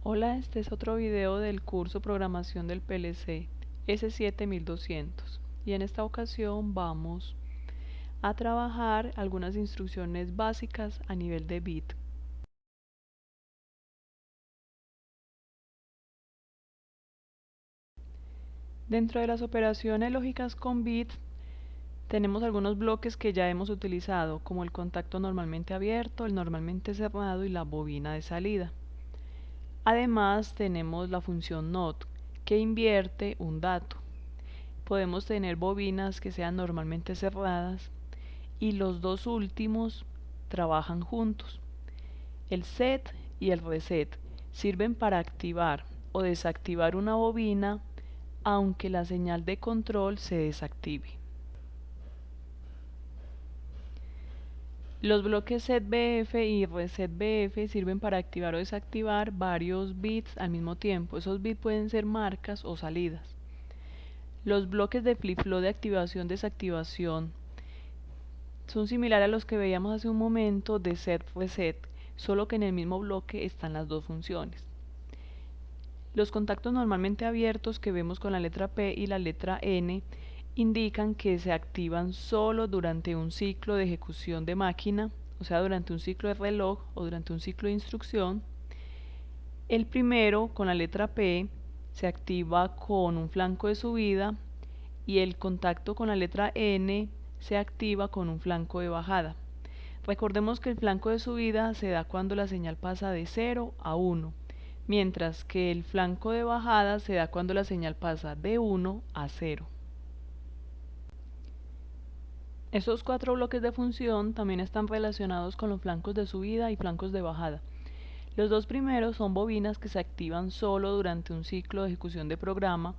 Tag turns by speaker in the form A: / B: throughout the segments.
A: Hola, este es otro video del curso Programación del PLC S7200 y en esta ocasión vamos a trabajar algunas instrucciones básicas a nivel de bit. Dentro de las operaciones lógicas con bits tenemos algunos bloques que ya hemos utilizado, como el contacto normalmente abierto, el normalmente cerrado y la bobina de salida. Además tenemos la función NOT, que invierte un dato. Podemos tener bobinas que sean normalmente cerradas y los dos últimos trabajan juntos. El set y el reset sirven para activar o desactivar una bobina aunque la señal de control se desactive. Los bloques setBF y resetBF sirven para activar o desactivar varios bits al mismo tiempo. Esos bits pueden ser marcas o salidas. Los bloques de flip-flop de activación-desactivación son similares a los que veíamos hace un momento de set-reset, solo que en el mismo bloque están las dos funciones. Los contactos normalmente abiertos que vemos con la letra P y la letra N indican que se activan solo durante un ciclo de ejecución de máquina, o sea, durante un ciclo de reloj o durante un ciclo de instrucción. El primero, con la letra P, se activa con un flanco de subida y el contacto con la letra N se activa con un flanco de bajada. Recordemos que el flanco de subida se da cuando la señal pasa de 0 a 1, mientras que el flanco de bajada se da cuando la señal pasa de 1 a 0. Estos cuatro bloques de función también están relacionados con los flancos de subida y flancos de bajada. Los dos primeros son bobinas que se activan solo durante un ciclo de ejecución de programa.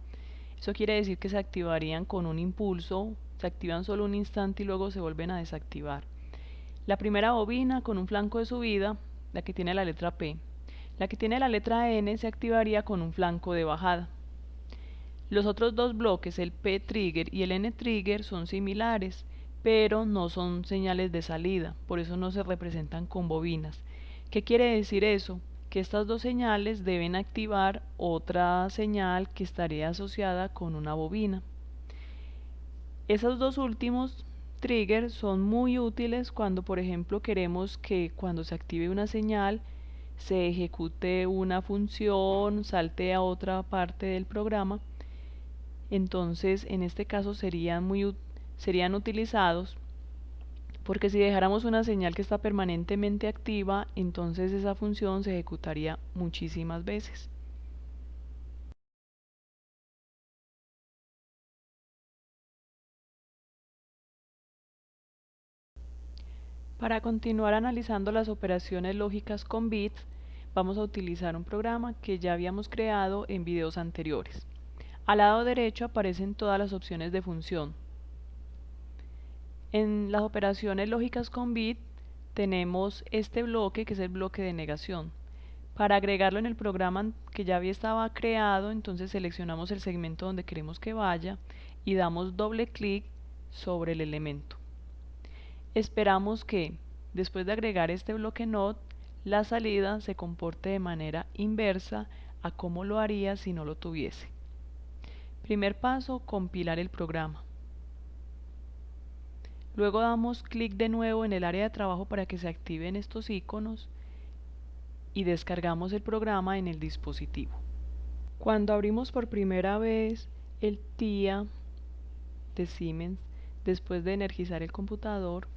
A: Eso quiere decir que se activarían con un impulso, se activan solo un instante y luego se vuelven a desactivar. La primera bobina con un flanco de subida, la que tiene la letra P. La que tiene la letra N se activaría con un flanco de bajada. Los otros dos bloques, el P trigger y el N trigger, son similares, pero no son señales de salida, por eso no se representan con bobinas. ¿Qué quiere decir eso? Que estas dos señales deben activar otra señal que estaría asociada con una bobina. Esos dos últimos triggers son muy útiles cuando, por ejemplo, queremos que cuando se active una señal se ejecute una función, salte a otra parte del programa. Entonces, en este caso serían utilizados porque si dejáramos una señal que está permanentemente activa, entonces esa función se ejecutaría muchísimas veces. Para continuar analizando las operaciones lógicas con bits, vamos a utilizar un programa que ya habíamos creado en videos anteriores. Al lado derecho aparecen todas las opciones de función. En las operaciones lógicas con bit tenemos este bloque que es el bloque de negación. Para agregarlo en el programa que ya estaba creado, entonces seleccionamos el segmento donde queremos que vaya y damos doble clic sobre el elemento. Esperamos que, después de agregar este bloque NOT, la salida se comporte de manera inversa a como lo haría si no lo tuviese. Primer paso, compilar el programa. Luego damos clic de nuevo en el área de trabajo para que se activen estos iconos y descargamos el programa en el dispositivo. Cuando abrimos por primera vez el TIA de Siemens, después de energizar el computador,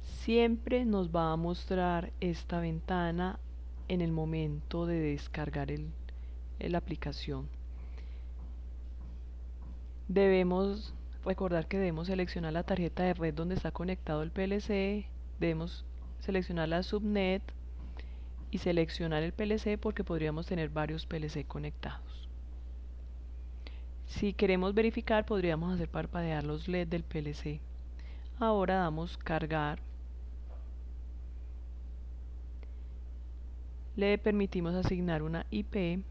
A: siempre nos va a mostrar esta ventana en el momento de descargar la aplicación. Debemos recordar que debemos seleccionar la tarjeta de red donde está conectado el PLC, debemos seleccionar la subnet y seleccionar el PLC porque podríamos tener varios PLC conectados. Si queremos verificar, podríamos hacer parpadear los LED del PLC. Ahora damos cargar. Le permitimos asignar una IP.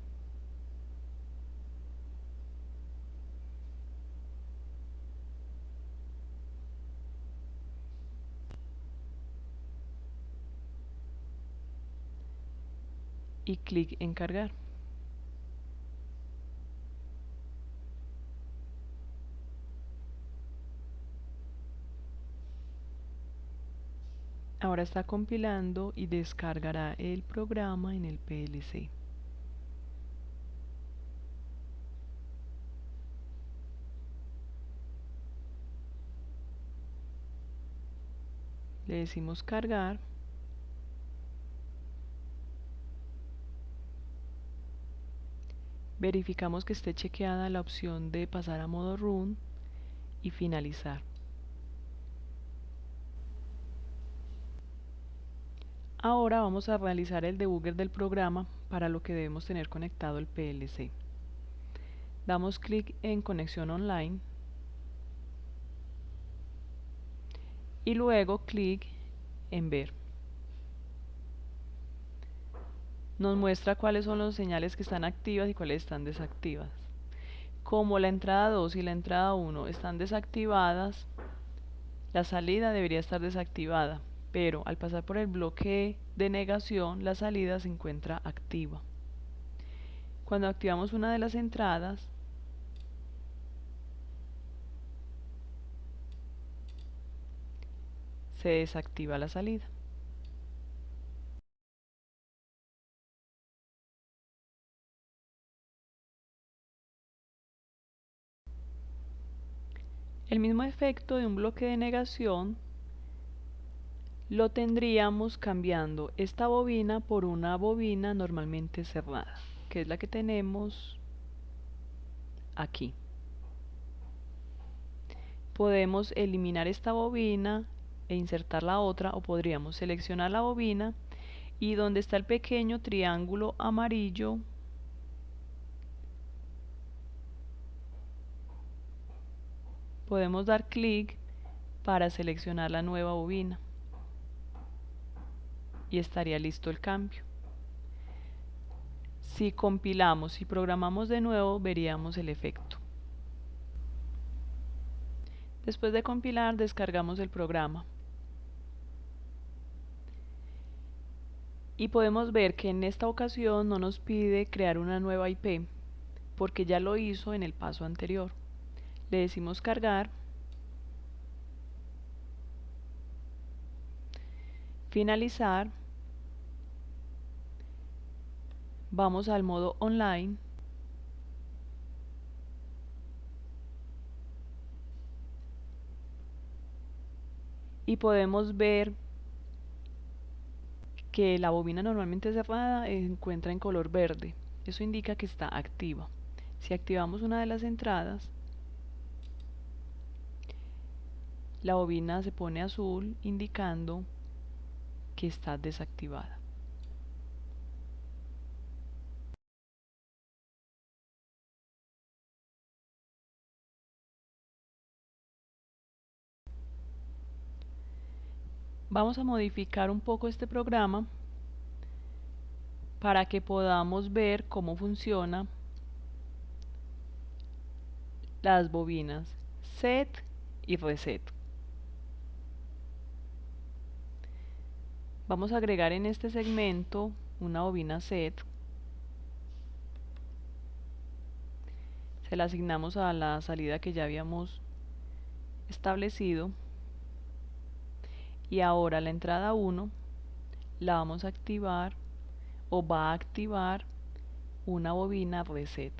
A: Y clic en cargar. Ahora está compilando y descargará el programa en el PLC. Le decimos cargar. Verificamos que esté chequeada la opción de pasar a modo run y finalizar. Ahora vamos a realizar el debugger del programa, para lo que debemos tener conectado el PLC. Damos clic en conexión online y luego clic en ver. Nos muestra cuáles son las señales que están activas y cuáles están desactivas. Como la entrada 2 y la entrada 1 están desactivadas, la salida debería estar desactivada, pero al pasar por el bloque de negación, la salida se encuentra activa. Cuando activamos una de las entradas, se desactiva la salida. El mismo efecto de un bloque de negación lo tendríamos cambiando esta bobina por una bobina normalmente cerrada, que es la que tenemos aquí. Podemos eliminar esta bobina e insertar la otra, o podríamos seleccionar la bobina y donde está el pequeño triángulo amarillo podemos dar clic para seleccionar la nueva bobina y estaría listo el cambio. Si compilamos y programamos de nuevo, veríamos el efecto. Después de compilar, descargamos el programa y podemos ver que en esta ocasión no nos pide crear una nueva IP, porque ya lo hizo en el paso anterior. Le decimos cargar, finalizar, vamos al modo online y podemos ver que la bobina normalmente cerrada se encuentra en color verde. Eso indica que está activa. Si activamos una de las entradas, la bobina se pone azul, indicando que está desactivada. Vamos a modificar un poco este programa para que podamos ver cómo funciona las bobinas set y reset. Vamos a agregar en este segmento una bobina set. Se la asignamos a la salida que ya habíamos establecido. Y ahora la entrada 1 la vamos a activar, o va a activar una bobina reset.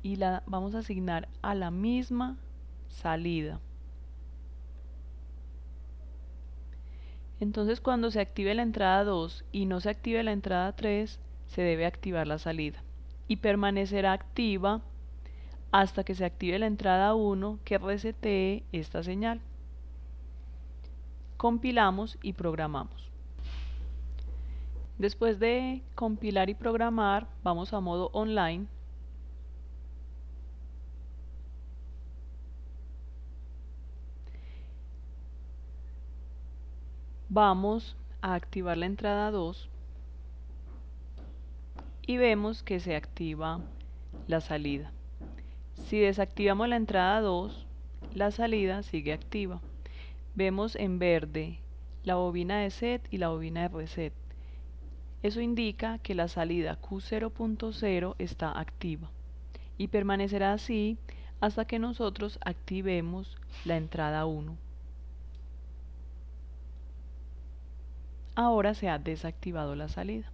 A: Y la vamos a asignar a la misma salida. Entonces cuando se active la entrada 2 y no se active la entrada 3, se debe activar la salida. Y permanecerá activa hasta que se active la entrada 1 que resetee esta señal. Compilamos y programamos. Después de compilar y programar, vamos a modo online. Vamos a activar la entrada 2 y vemos que se activa la salida. Si desactivamos la entrada 2, la salida sigue activa. Vemos en verde la bobina de set y la bobina de reset. Eso indica que la salida Q0.0 está activa y permanecerá así hasta que nosotros activemos la entrada 1. Ahora se ha desactivado la salida.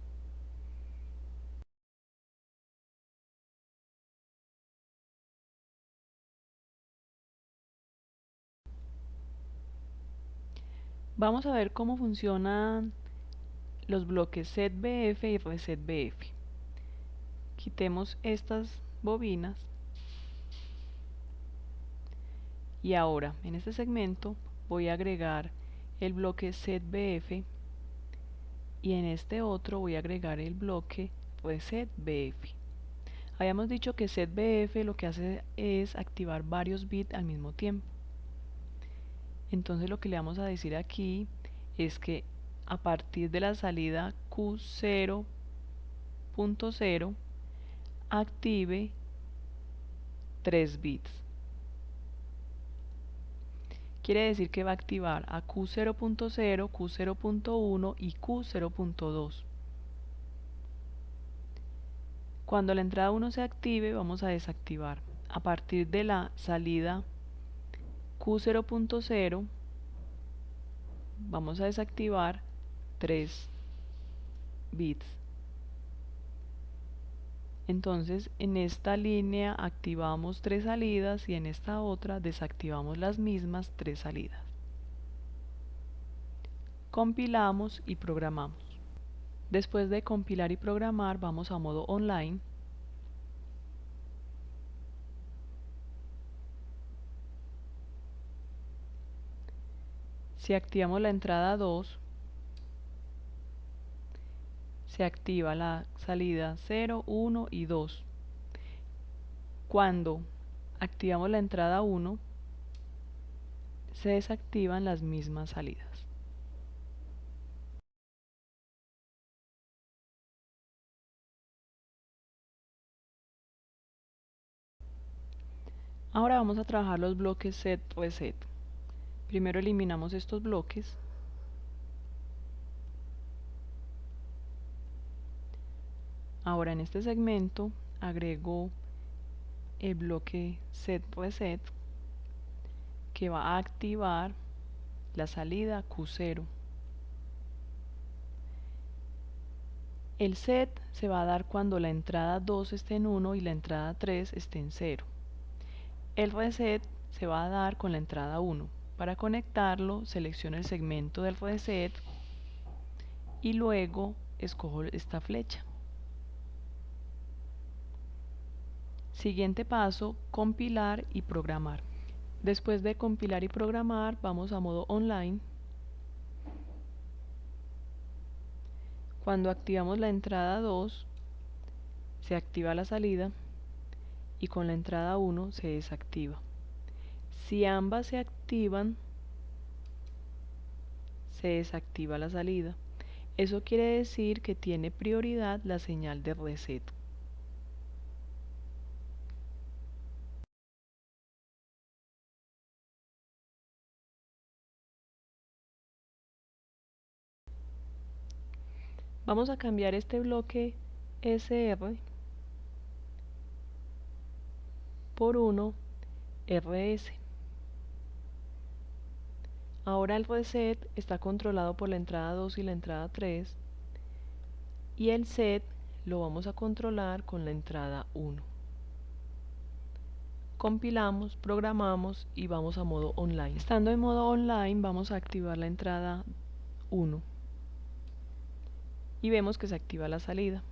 A: Vamos a ver cómo funcionan los bloques setBF y resetBF. Quitemos estas bobinas y ahora en este segmento voy a agregar el bloque setBF y en este otro voy a agregar el bloque resetBF. Habíamos dicho que setBF lo que hace es activar varios bits al mismo tiempo. Entonces lo que le vamos a decir aquí es que a partir de la salida Q0.0 active 3 bits. Quiere decir que va a activar a Q0.0, Q0.1 y Q0.2. Cuando la entrada 1 se active, vamos a desactivar. A partir de la salida Q0.0 vamos a desactivar 3 bits. Entonces en esta línea activamos 3 salidas y en esta otra desactivamos las mismas 3 salidas. Compilamos y programamos. Después de compilar y programar vamos a modo online. Si activamos la entrada 2, se activa la salida 0, 1 y 2. Cuando activamos la entrada 1, se desactivan las mismas salidas. Ahora vamos a trabajar los bloques set reset. Primero eliminamos estos bloques. Ahora en este segmento agrego el bloque set reset que va a activar la salida Q0. El set se va a dar cuando la entrada 2 esté en 1 y la entrada 3 esté en 0. El reset se va a dar con la entrada 1. Para conectarlo, selecciono el segmento del reset y luego escojo esta flecha. Siguiente paso, compilar y programar. Después de compilar y programar, vamos a modo online. Cuando activamos la entrada 2, se activa la salida y con la entrada 1 se desactiva. Si ambas se activan, se desactiva la salida. Eso quiere decir que tiene prioridad la señal de reset. Vamos a cambiar este bloque SR por uno RS. Ahora el reset está controlado por la entrada 2 y la entrada 3 y el set lo vamos a controlar con la entrada 1. Compilamos, programamos y vamos a modo online. Estando en modo online vamos a activar la entrada 1 y vemos que se activa la salida.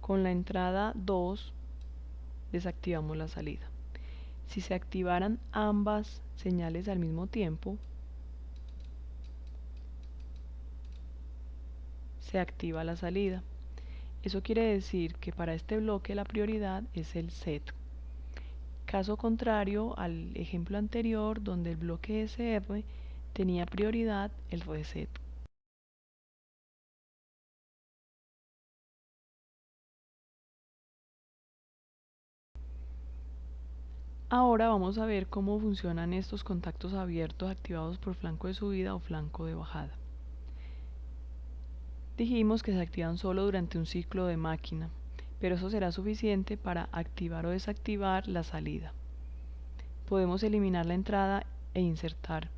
A: Con la entrada 2 desactivamos la salida. Si se activaran ambas señales al mismo tiempo, se activa la salida. Eso quiere decir que para este bloque la prioridad es el set. Caso contrario al ejemplo anterior donde el bloque SR tenía prioridad el reset. Ahora vamos a ver cómo funcionan estos contactos abiertos activados por flanco de subida o flanco de bajada. Dijimos que se activan solo durante un ciclo de máquina, pero eso será suficiente para activar o desactivar la salida. Podemos eliminar la entrada e insertar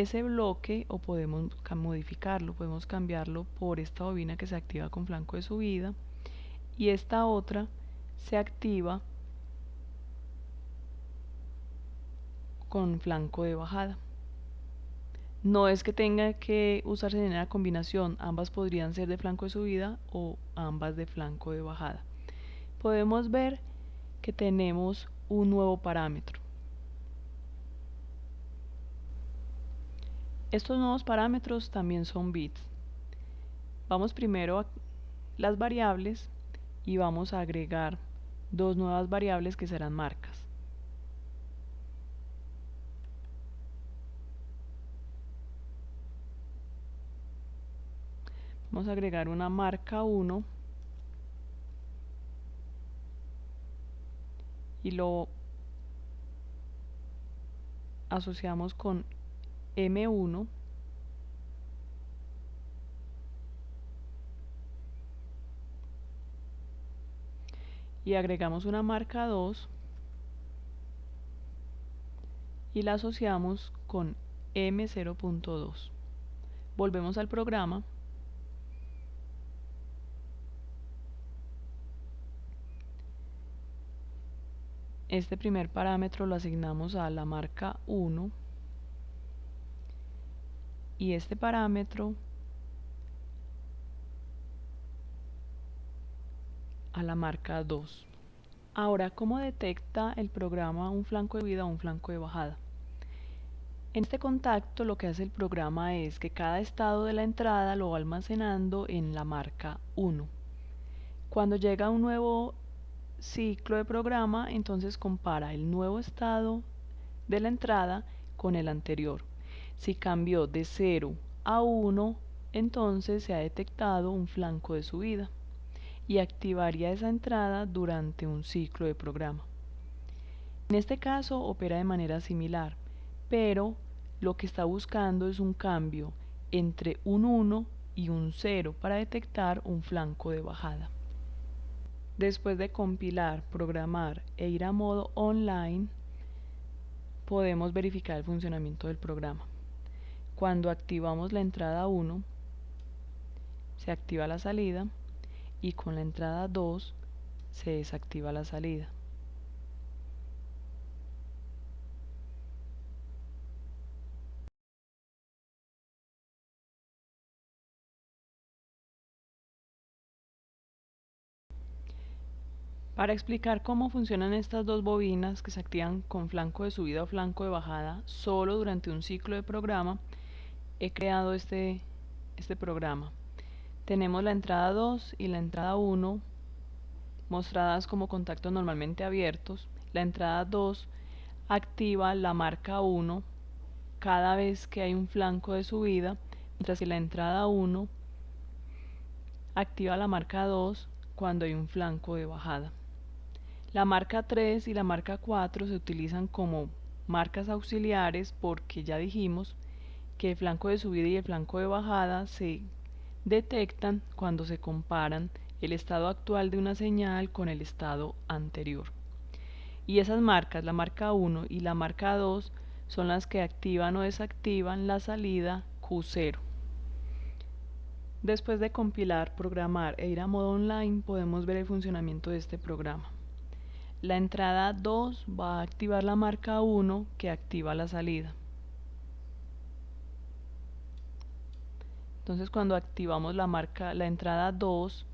A: ese bloque o podemos modificarlo, podemos cambiarlo por esta bobina que se activa con flanco de subida y esta otra se activa con flanco de bajada. No es que tenga que usarse en la combinación, ambas podrían ser de flanco de subida o ambas de flanco de bajada. Podemos ver que tenemos un nuevo parámetro. Estos nuevos parámetros también son bits. Vamos primero a las variables y vamos a agregar dos nuevas variables que serán marcas. Vamos a agregar una marca 1 y lo asociamos con M1 y agregamos una marca 2 y la asociamos con M0.2. Volvemos al programa este primer parámetro lo asignamos a la marca 1 y este parámetro a la marca 2. Ahora, ¿cómo detecta el programa un flanco de subida o un flanco de bajada? En este contacto lo que hace el programa es que cada estado de la entrada lo va almacenando en la marca 1. Cuando llega un nuevo ciclo de programa, entonces compara el nuevo estado de la entrada con el anterior. Si cambió de 0 a 1, entonces se ha detectado un flanco de subida y activaría esa entrada durante un ciclo de programa. En este caso opera de manera similar, pero lo que está buscando es un cambio entre un 1 y un 0 para detectar un flanco de bajada. Después de compilar, programar e ir a modo online, podemos verificar el funcionamiento del programa. Cuando activamos la entrada 1, se activa la salida y con la entrada 2 se desactiva la salida. Para explicar cómo funcionan estas dos bobinas que se activan con flanco de subida o flanco de bajada solo durante un ciclo de programa, he creado este programa. Tenemos la entrada 2 y la entrada 1 mostradas como contactos normalmente abiertos. La entrada 2 activa la marca 1 cada vez que hay un flanco de subida, mientras que la entrada 1 activa la marca 2 cuando hay un flanco de bajada. La marca 3 y la marca 4 se utilizan como marcas auxiliares porque ya dijimos que el flanco de subida y el flanco de bajada se detectan cuando se comparan el estado actual de una señal con el estado anterior. Y esas marcas, la marca 1 y la marca 2, son las que activan o desactivan la salida Q0. Después de compilar, programar e ir a modo online, podemos ver el funcionamiento de este programa. La entrada 2 va a activar la marca 1 que activa la salida. Entonces cuando activamos la entrada 2,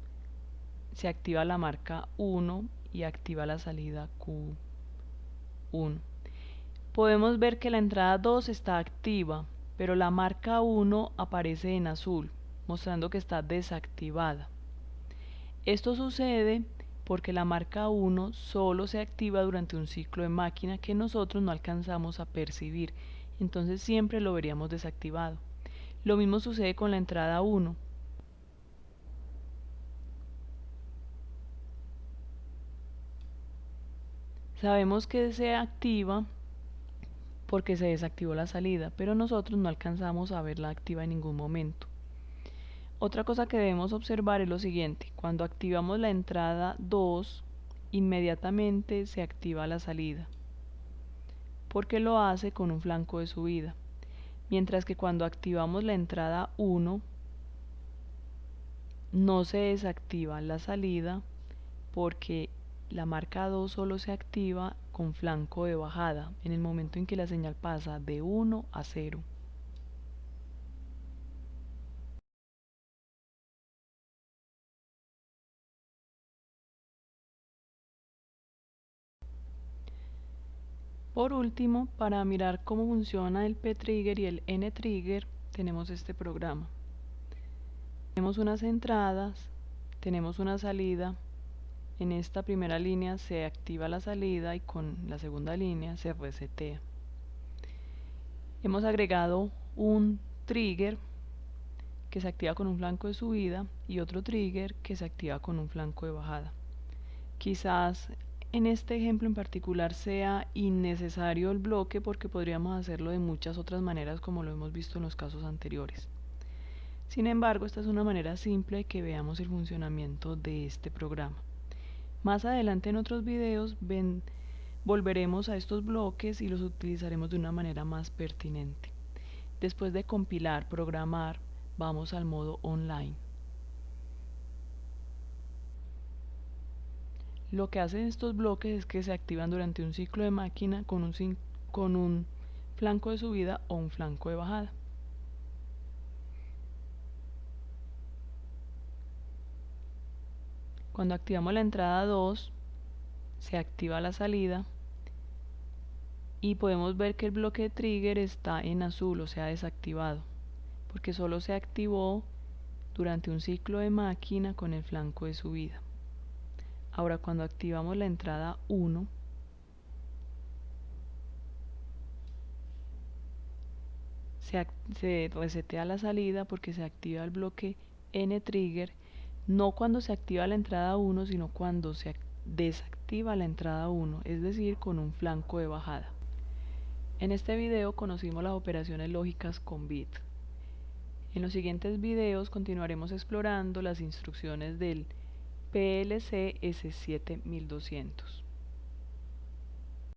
A: se activa la marca 1 y activa la salida Q1. Podemos ver que la entrada 2 está activa, pero la marca 1 aparece en azul, mostrando que está desactivada. Esto sucede porque la marca 1 solo se activa durante un ciclo de máquina que nosotros no alcanzamos a percibir, entonces siempre lo veríamos desactivado. Lo mismo sucede con la entrada 1. Sabemos que se activa porque se desactivó la salida, pero nosotros no alcanzamos a verla activa en ningún momento. Otra cosa que debemos observar es lo siguiente: cuando activamos la entrada 2, inmediatamente se activa la salida, porque lo hace con un flanco de subida. mientras que cuando activamos la entrada 1 no se desactiva la salida porque la marca 2 solo se activa con flanco de bajada en el momento en que la señal pasa de 1 a 0. Por último, para mirar cómo funciona el P-Trigger y el N-Trigger, tenemos este programa. Tenemos unas entradas, tenemos una salida. En esta primera línea se activa la salida y con la segunda línea se resetea. Hemos agregado un trigger que se activa con un flanco de subida y otro trigger que se activa con un flanco de bajada. Quizás en este ejemplo en particular sea innecesario el bloque porque podríamos hacerlo de muchas otras maneras como lo hemos visto en los casos anteriores. Sin embargo, esta es una manera simple de que veamos el funcionamiento de este programa. Más adelante en otros videos volveremos a estos bloques y los utilizaremos de una manera más pertinente. Después de compilar, programar, vamos al modo online. Lo que hacen estos bloques es que se activan durante un ciclo de máquina con un flanco de subida o un flanco de bajada. Cuando activamos la entrada 2, se activa la salida y podemos ver que el bloque de trigger está en azul, o sea desactivado, porque solo se activó durante un ciclo de máquina con el flanco de subida. Ahora cuando activamos la entrada 1, se resetea la salida porque se activa el bloque N-Trigger, no cuando se activa la entrada 1, sino cuando se desactiva la entrada 1, es decir, con un flanco de bajada. En este video conocimos las operaciones lógicas con bit. En los siguientes videos continuaremos explorando las instrucciones del PLC S7200.